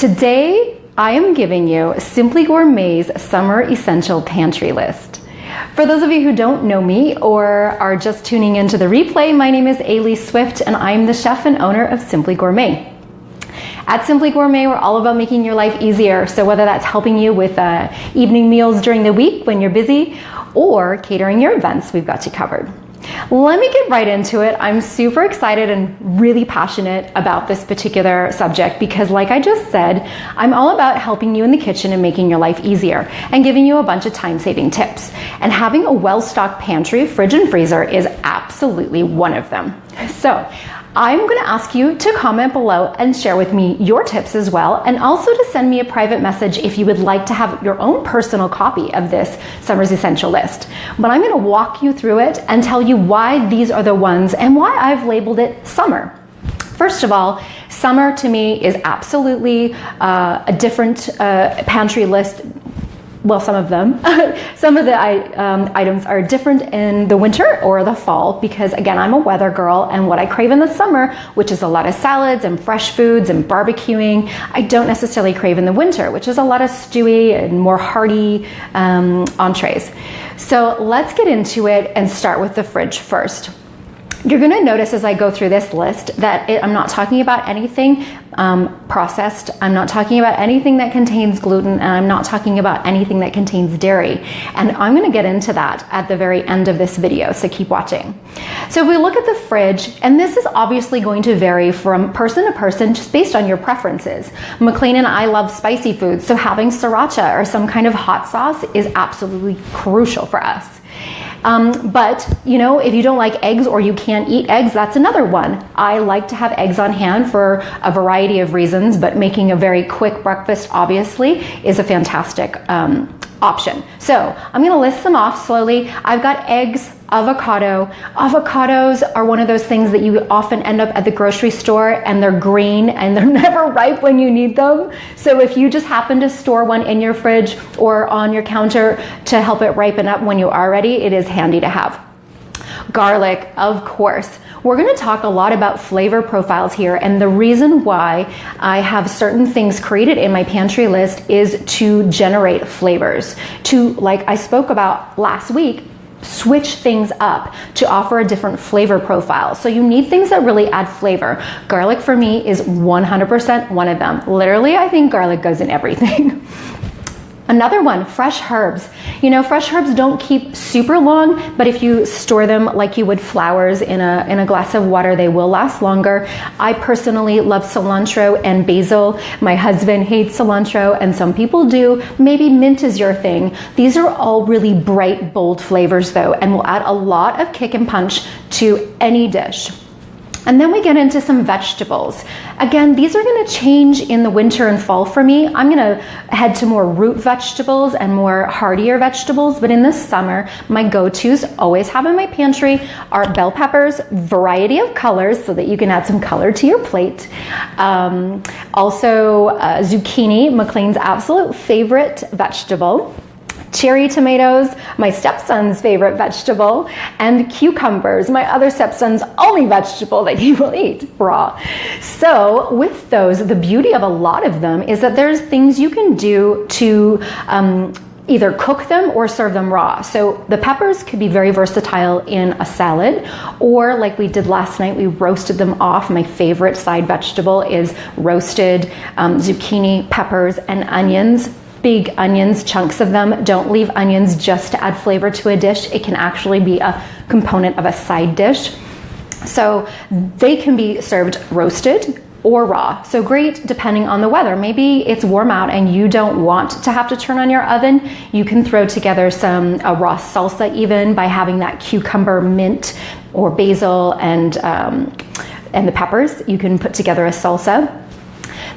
Today, I am giving you Simply Gourmet's Summer Essential Pantry List. For those of you who don't know me or are just tuning into the replay, my name is Ailey Swift and I'm the chef and owner of Simply Gourmet. At Simply Gourmet, we're all about making your life easier. So whether that's helping you with evening meals during the week when you're busy or catering your events, we've got you covered. Let me get right into it. I'm super excited and really passionate about this particular subject because, like I just said, I'm all about helping you in the kitchen and making your life easier and giving you a bunch of time-saving tips. And having a well-stocked pantry, fridge, and freezer is absolutely one of them. So I'm going to ask you to comment below and share with me your tips as well, and also to send me a private message if you would like to have your own personal copy of this Summer's Essential List. But I'm going to walk you through it and tell you why these are the ones and why I've labeled it summer. First of all, summer to me is absolutely a different pantry list. Well, some of them. Some of the items are different in the winter or the fall because, again, I'm a weather girl, and what I crave in the summer, which is a lot of salads and fresh foods and barbecuing, I don't necessarily crave in the winter, which is a lot of stewy and more hearty entrees. So let's get into it and start with the fridge first. You're going to notice as I go through this list that I'm not talking about anything processed. I'm not talking about anything that contains gluten, and I'm not talking about anything that contains dairy. And I'm going to get into that at the very end of this video, so keep watching. So if we look at the fridge, and this is obviously going to vary from person to person just based on your preferences. McLean and I love spicy foods, so having sriracha or some kind of hot sauce is absolutely crucial for us. But, you know, if you don't like eggs or you can't eat eggs, that's another one. I like to have eggs on hand for a variety of reasons, but making a very quick breakfast, obviously, is a fantastic option. So I'm going to list them off slowly. I've got eggs, avocado. Avocados are one of those things that you often end up at the grocery store and they're green and they're never ripe when you need them. So if you just happen to store one in your fridge or on your counter to help it ripen up when you are ready, it is handy to have. Garlic, of course. We're going to talk a lot about flavor profiles here, and the reason why I have certain things created in my pantry list is to generate flavors, to, like I spoke about last week, switch things up to offer a different flavor profile. So you need things that really add flavor. Garlic for me is 100% one of them. Literally, I think garlic goes in everything. Another one, fresh herbs. You know, fresh herbs don't keep super long, but if you store them like you would flowers in a glass of water, they will last longer. I personally love cilantro and basil. My husband hates cilantro, and some people do. Maybe mint is your thing. These are all really bright, bold flavors though, and will add a lot of kick and punch to any dish. And then we get into some vegetables. Again, these are going to change in the winter and fall for me. I'm going to head to more root vegetables and more heartier vegetables, but in the summer, my go-tos always have in my pantry are bell peppers, variety of colors so that you can add some color to your plate. Also, zucchini, McLean's absolute favorite vegetable. Cherry tomatoes, my stepson's favorite vegetable, and cucumbers, my other stepson's only vegetable that he will eat raw. So with those, the beauty of a lot of them is that there's things you can do to either cook them or serve them raw. So the peppers could be very versatile in a salad, or like we did last night, we roasted them off. My favorite side vegetable is roasted zucchini, peppers, and onions. Big onions, chunks of them. Don't leave onions just to add flavor to a dish. It can actually be a component of a side dish. So they can be served roasted or raw. So great depending on the weather. Maybe it's warm out and you don't want to have to turn on your oven. You can throw together a raw salsa even by having that cucumber, mint, or basil and the peppers. You can put together a salsa.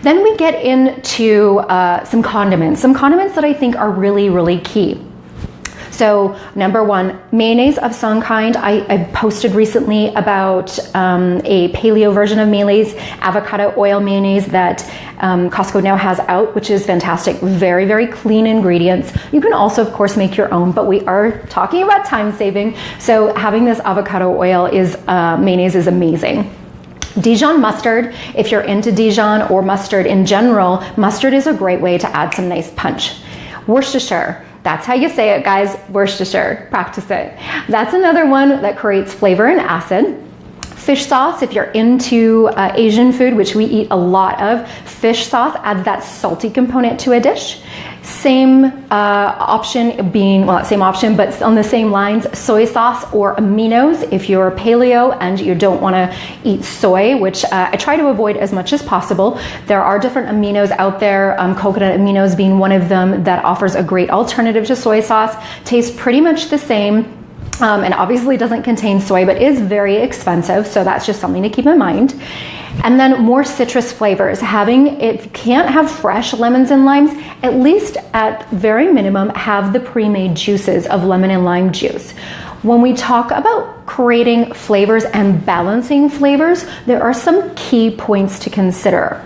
Then we get into some condiments that I think are really, really key. So number one, mayonnaise of some kind. I posted recently about a paleo version of mayonnaise, avocado oil mayonnaise that Costco now has out, which is fantastic. Very, very clean ingredients. You can also, of course, make your own, but we are talking about time saving. So having this avocado oil mayonnaise is amazing. Dijon mustard, if you're into Dijon or mustard in general, mustard is a great way to add some nice punch. Worcestershire, that's how you say it, guys, Worcestershire, practice it. That's another one that creates flavor and acid. Fish sauce, if you're into Asian food, which we eat a lot of, fish sauce adds that salty component to a dish. Same option being, well, not same option, but on the same lines, soy sauce or aminos if you're paleo and you don't want to eat soy, which I try to avoid as much as possible. There are different aminos out there, coconut aminos being one of them that offers a great alternative to soy sauce. Tastes pretty much the same. And obviously doesn't contain soy, but is very expensive. So that's just something to keep in mind. And then more citrus flavors. If you can't have fresh lemons and limes, at least at very minimum, have the pre-made juices of lemon and lime juice. When we talk about creating flavors and balancing flavors, there are some key points to consider.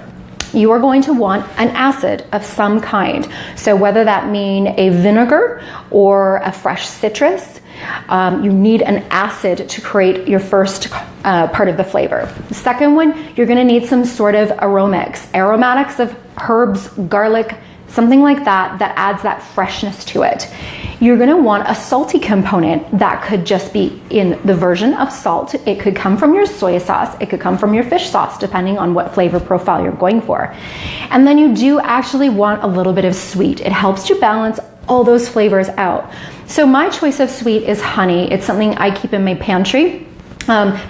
You are going to want an acid of some kind. So whether that mean a vinegar or a fresh citrus, you need an acid to create your first part of the flavor. The second one, you're going to need some sort of aromatics of herbs, garlic, something like that adds that freshness to it. You're going to want a salty component that could just be in the version of salt. It could come from your soy sauce. It could come from your fish sauce, depending on what flavor profile you're going for. And then you do actually want a little bit of sweet. It helps to balance all those flavors out. So my choice of sweet is honey. It's something I keep in my pantry.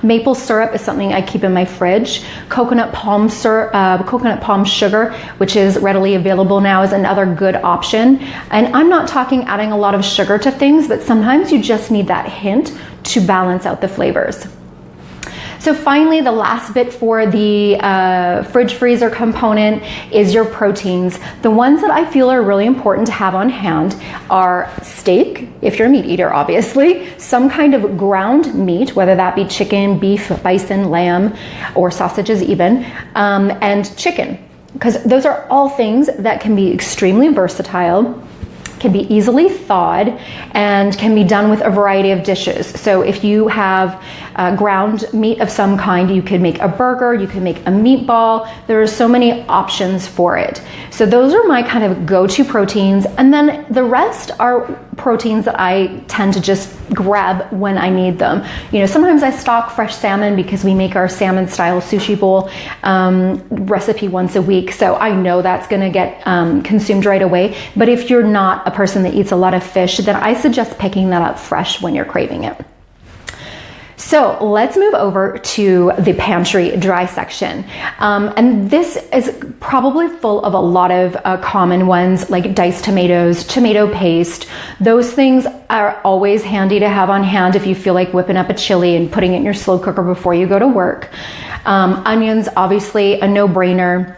Maple syrup is something I keep in my fridge. Coconut palm sugar, which is readily available now, is another good option. And I'm not talking adding a lot of sugar to things, but sometimes you just need that hint to balance out the flavors. So finally, the last bit for the fridge freezer component is your proteins. The ones that I feel are really important to have on hand are steak, if you're a meat eater, obviously, some kind of ground meat, whether that be chicken, beef, bison, lamb, or sausages even, and chicken, because those are all things that can be extremely versatile, can be easily thawed, and can be done with a variety of dishes. So if you have ground meat of some kind, you could make a burger, you can make a meatball. There are so many options for it. So those are my kind of go-to proteins. And then the rest are proteins that I tend to just grab when I need them. You know, sometimes I stock fresh salmon because we make our salmon style sushi bowl recipe once a week. So I know that's gonna get consumed right away. But if you're not a person that eats a lot of fish, then I suggest picking that up fresh when you're craving it. So let's move over to the pantry dry section. And this is probably full of a lot of common ones like diced tomatoes, tomato paste. Those things are always handy to have on hand if you feel like whipping up a chili and putting it in your slow cooker before you go to work. Onions, obviously a no-brainer.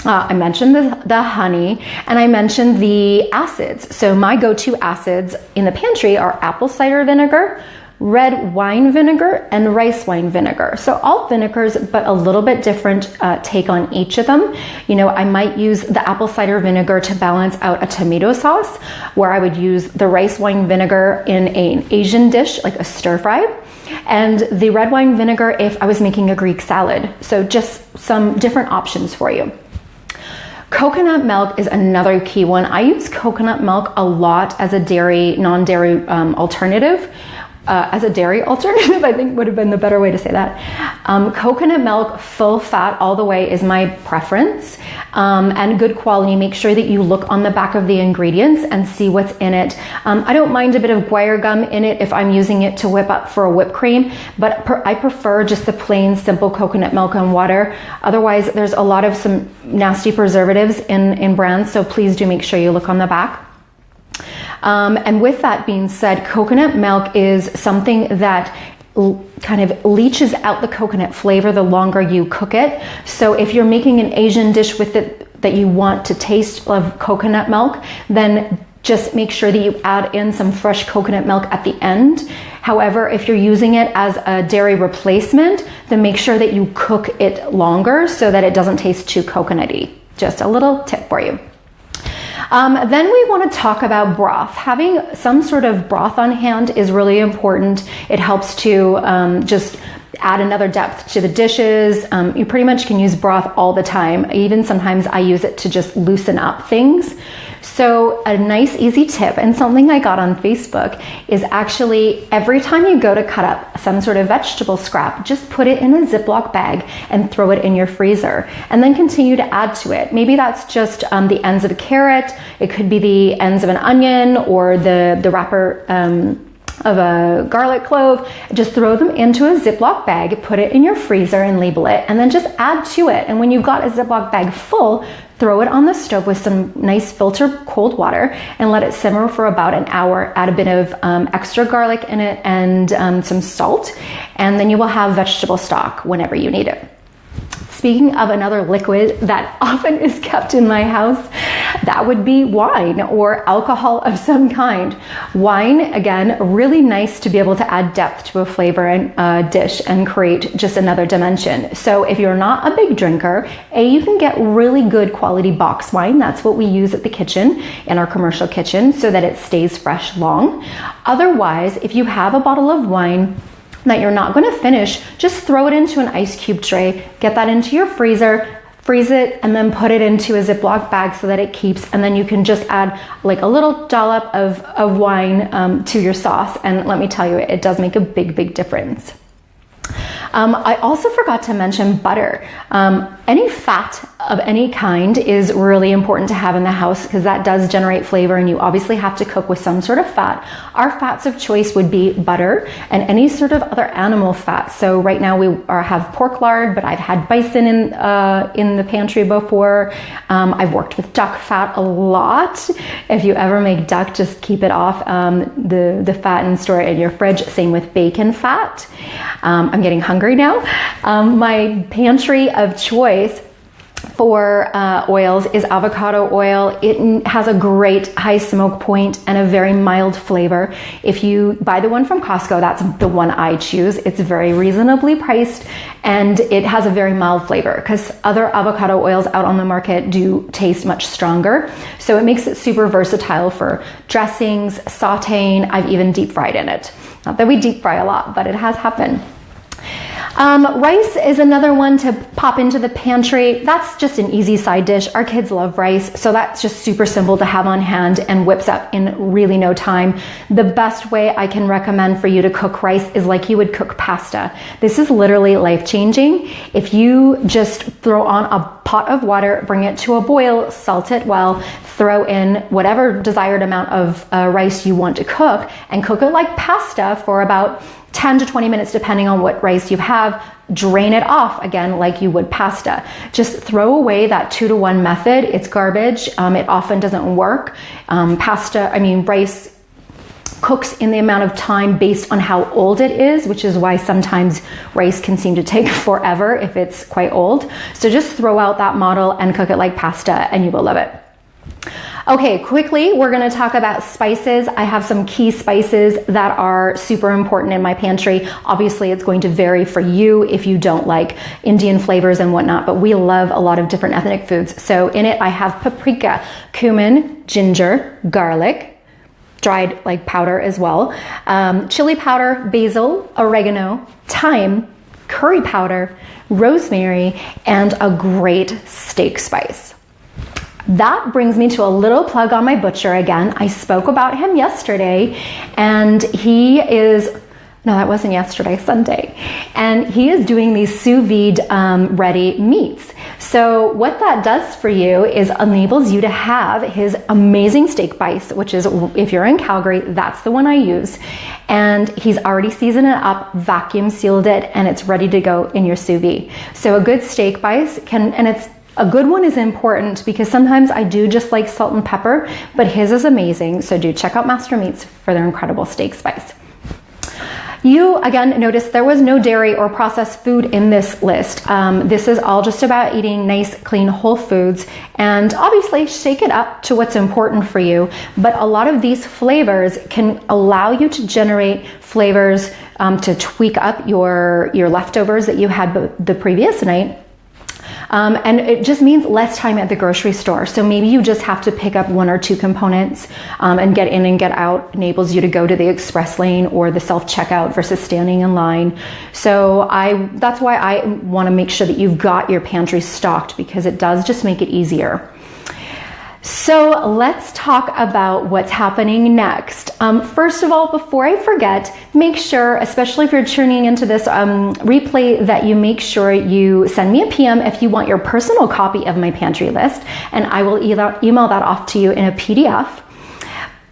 I mentioned the honey, and I mentioned the acids. So my go-to acids in the pantry are apple cider vinegar, red wine vinegar, and rice wine vinegar. So all vinegars, but a little bit different take on each of them. You know, I might use the apple cider vinegar to balance out a tomato sauce, where I would use the rice wine vinegar in an Asian dish, like a stir fry, and the red wine vinegar if I was making a Greek salad. So just some different options for you. Coconut milk is another key one. I use coconut milk a lot as a non-dairy alternative. As a dairy alternative, I think would have been the better way to say that. Coconut milk, full fat all the way is my preference, and good quality. Make sure that you look on the back of the ingredients and see what's in it. I don't mind a bit of guar gum in it if I'm using it to whip up for a whipped cream, but I prefer just the plain, simple coconut milk and water. Otherwise, there's a lot of some nasty preservatives in brands, so please do make sure you look on the back. And with that being said, coconut milk is something that kind of leaches out the coconut flavor the longer you cook it. So if you're making an Asian dish with it that you want to taste of coconut milk, then just make sure that you add in some fresh coconut milk at the end. However, if you're using it as a dairy replacement, then make sure that you cook it longer so that it doesn't taste too coconutty. Just a little tip for you. Then we want to talk about broth. Having some sort of broth on hand is really important. It helps to just add another depth to the dishes. You pretty much can use broth all the time. Even sometimes I use it to just loosen up things. So a nice easy tip, and something I got on Facebook, is actually every time you go to cut up some sort of vegetable scrap, just put it in a Ziploc bag and throw it in your freezer, and then continue to add to it. Maybe that's just the ends of a carrot, it could be the ends of an onion, or the wrapper of a garlic clove. Just throw them into a Ziploc bag, put it in your freezer and label it, and then just add to it. And when you've got a Ziploc bag full, throw it on the stove with some nice filtered cold water and let it simmer for about an hour. Add a bit of extra garlic in it and some salt, and then you will have vegetable stock whenever you need it. Speaking of another liquid that often is kept in my house, that would be wine or alcohol of some kind. Wine, again, really nice to be able to add depth to a flavor and dish and create just another dimension. So if you're not a big drinker, you can get really good quality box wine. That's what we use at the kitchen, in our commercial kitchen, so that it stays fresh long. Otherwise, if you have a bottle of wine that you're not going to finish, just throw it into an ice cube tray, get that into your freezer, freeze it, and then put it into a Ziploc bag so that it keeps, and then you can just add like a little dollop of wine to your sauce, and let me tell you, it does make a big difference. I also forgot to mention butter. Any fat of any kind is really important to have in the house because that does generate flavor, and you obviously have to cook with some sort of fat. Our fats of choice would be butter and any sort of other animal fat. So right now we have pork lard, but I've had bison in the pantry before. I've worked with duck fat a lot. If you ever make duck, just keep it off the fat and store it in your fridge. Same with bacon fat. I'm getting hungry now. My pantry of choice for oils is avocado oil. It has a great high smoke point and a very mild flavor. If you buy the one from Costco, that's the one I choose. It's very reasonably priced and it has a very mild flavor because other avocado oils out on the market do taste much stronger. So it makes it super versatile for dressings, sauteing. I've even deep fried in it. Not that we deep fry a lot, but it has happened. Rice is another one to pop into the pantry. That's just an easy side dish. Our kids love rice, so that's just super simple to have on hand and whips up in really no time. The best way I can recommend for you to cook rice is like you would cook pasta. This is literally life-changing. If you just throw on a pot of water, bring it to a boil, salt it well, throw in whatever desired amount of rice you want to cook, and cook it like pasta for about 10 to 20 minutes, depending on what rice you have. Drain it off again like you would pasta. Just throw away that 2-to-1 method. It's garbage. It often doesn't work. Rice cooks in the amount of time based on how old it is, which is why sometimes rice can seem to take forever if it's quite old. So just throw out that model and cook it like pasta and you will love it. Okay, quickly, we're going to talk about spices. I have some key spices that are super important in my pantry. Obviously, it's going to vary for you if you don't like Indian flavors and whatnot, but we love a lot of different ethnic foods. So in it, I have paprika, cumin, ginger, garlic, dried like powder as well, chili powder, basil, oregano, thyme, curry powder, rosemary, and a great steak spice. That brings me to a little plug on my butcher again. I spoke about him yesterday, and that wasn't yesterday, Sunday. And he is doing these sous vide ready meats. So what that does for you is enables you to have his amazing steak spice, which is, if you're in Calgary, that's the one I use. And he's already seasoned it up, vacuum sealed it, and it's ready to go in your sous vide. So a good steak spice a good one is important because sometimes I do just like salt and pepper, but his is amazing. So do check out Master Meats for their incredible steak spice. You, again, notice there was no dairy or processed food in this list. This is all just about eating nice, clean, whole foods, and obviously shake it up to what's important for you. But a lot of these flavors can allow you to generate flavors to tweak up your leftovers that you had the previous night. And it just means less time at the grocery store. So maybe you just have to pick up 1 or 2 components and get in and get out. Enables you to go to the express lane or the self-checkout versus standing in line. So that's why I want to make sure that you've got your pantry stocked, because it does just make it easier. So let's talk about what's happening next. First of all, before I forget, make sure, especially if you're tuning into this replay, that you make sure you send me a PM if you want your personal copy of my pantry list, and I will email that off to you in a PDF.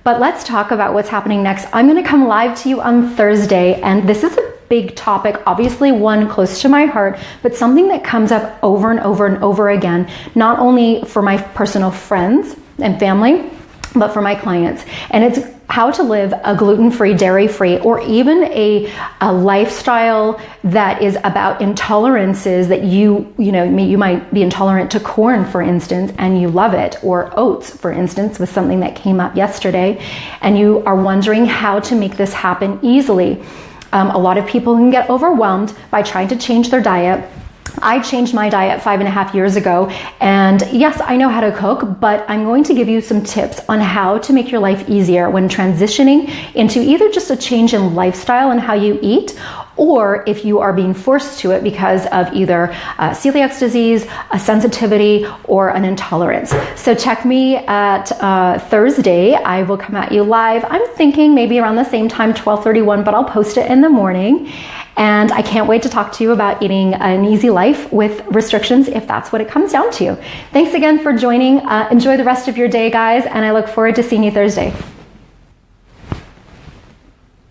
But let's talk about what's happening next. I'm going to come live to you on Thursday, and this is a big topic, obviously one close to my heart, but something that comes up over and over and over again, not only for my personal friends and family, but for my clients. And it's how to live a gluten-free, dairy-free, or even a lifestyle that is about intolerances that you might be intolerant to corn, for instance, and you love it, or oats, for instance, was something that came up yesterday, and you are wondering how to make this happen easily. A lot of people can get overwhelmed by trying to change their diet. I changed my diet 5.5 years ago, and yes, I know how to cook, but I'm going to give you some tips on how to make your life easier when transitioning into either just a change in lifestyle and how you eat, or if you are being forced to it because of either celiac disease, a sensitivity, or an intolerance. So check me at Thursday. I will come at you live. I'm thinking maybe around the same time, 12:31, but I'll post it in the morning. And I can't wait to talk to you about eating an easy life with restrictions, if that's what it comes down to. Thanks again for joining. Enjoy the rest of your day, guys, and I look forward to seeing you Thursday.